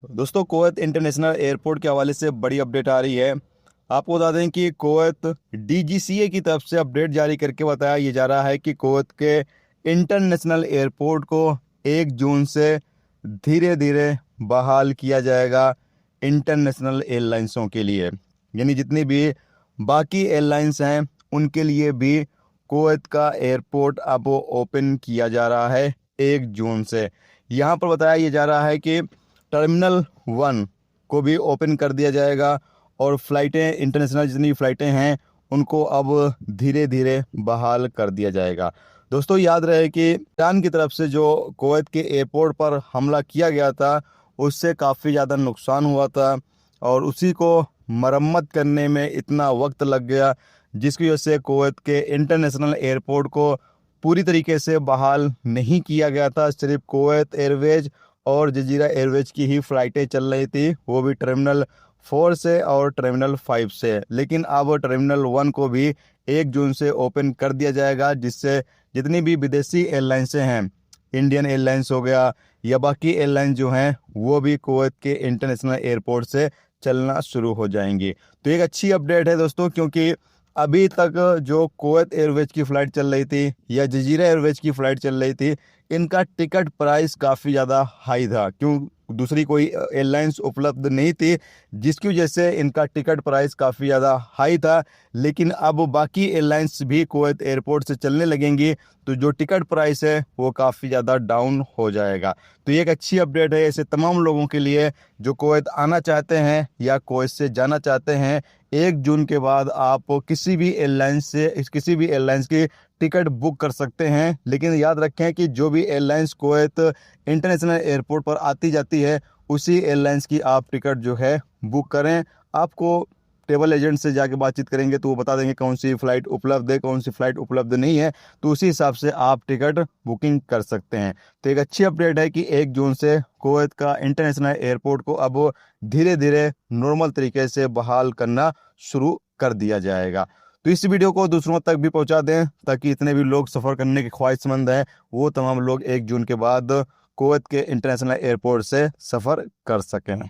दोस्तों, Kuwait international airport के हवाले से बड़ी अपडेट आ रही है। आपको बता दें कि कुवैत डीजीसीए की तरफ से अपडेट जारी करके बताया ये जा रहा है कि कुवैत के इंटरनेशनल एयरपोर्ट को 1 जून से धीरे धीरे बहाल किया जाएगा इंटरनेशनल एयरलाइंसों के लिए। यानी जितनी भी बाकी एयरलाइंस हैं उनके लिए भी कुवैत का एयरपोर्ट अब ओपन किया जा रहा है 1 जून से। यहाँ पर बताया ये जा रहा है कि टर्मिनल 1 को भी ओपन कर दिया जाएगा और फ़्लाइटें इंटरनेशनल जितनी फ़्लाइटें हैं उनको अब धीरे धीरे बहाल कर दिया जाएगा। दोस्तों, याद रहे कि ईरान की तरफ से जो कुवैत के एयरपोर्ट पर हमला किया गया था उससे काफ़ी ज़्यादा नुकसान हुआ था और उसी को मरम्मत करने में इतना वक्त लग गया जिसकी वजह से कुवैत के इंटरनेशनल एयरपोर्ट को पूरी तरीके से बहाल नहीं किया गया था। सिर्फ कुवैत एयरवेज और जजीरा एयरवेज की ही फ़्लाइटें चल रही थी, वो भी टर्मिनल 4 से और टर्मिनल 5 से। लेकिन अब टर्मिनल 1 को भी 1 जून से ओपन कर दिया जाएगा, जिससे जितनी भी विदेशी एयरलाइंसें हैं, इंडियन एयरलाइंस हो गया या बाकी एयरलाइंस जो हैं, वो भी कुवैत के इंटरनेशनल एयरपोर्ट से चलना शुरू हो जाएंगी। तो एक अच्छी अपडेट है दोस्तों, क्योंकि अभी तक जो कुवैत एयरवेज की फ़्लाइट चल रही थी या जजीरा एयरवेज की फ़्लाइट चल रही थी, इनका टिकट प्राइस काफ़ी ज़्यादा हाई था। क्यों? दूसरी कोई एयरलाइंस उपलब्ध नहीं थी, जिसकी वजह से इनका टिकट प्राइस काफ़ी ज़्यादा हाई था। लेकिन अब बाकी एयरलाइंस भी कुवैत एयरपोर्ट से चलने लगेंगी तो जो टिकट प्राइस है वो काफ़ी ज़्यादा डाउन हो जाएगा। तो ये एक अच्छी अपडेट है ऐसे तमाम लोगों के लिए जो कुवैत आना चाहते हैं या कुवैत से जाना चाहते हैं। 1 जून के बाद आप किसी भी एयरलाइंस की टिकट बुक कर सकते हैं। लेकिन याद रखें कि जो भी एयरलाइंस कुवैत इंटरनेशनल एयरपोर्ट पर आती जाती है उसी एयरलाइंस की आप टिकट जो है बुक करें। आपको ट्रैवल एजेंट से जाके बातचीत करेंगे तो वो बता देंगे कौन सी फ़्लाइट उपलब्ध है, कौन सी फ़्लाइट उपलब्ध नहीं है, तो उसी हिसाब से आप टिकट बुकिंग कर सकते हैं। तो एक अच्छी अपडेट है कि 1 जून से कुवैत का इंटरनेशनल एयरपोर्ट को अब धीरे धीरे नॉर्मल तरीके से बहाल करना शुरू कर दिया जाएगा। तो इस वीडियो को दूसरों तक भी पहुंचा दें ताकि इतने भी लोग सफ़र करने के ख्वाहिशमंद हैं वो तमाम लोग 1 जून के बाद कुवैत के इंटरनेशनल एयरपोर्ट से सफ़र कर सकें।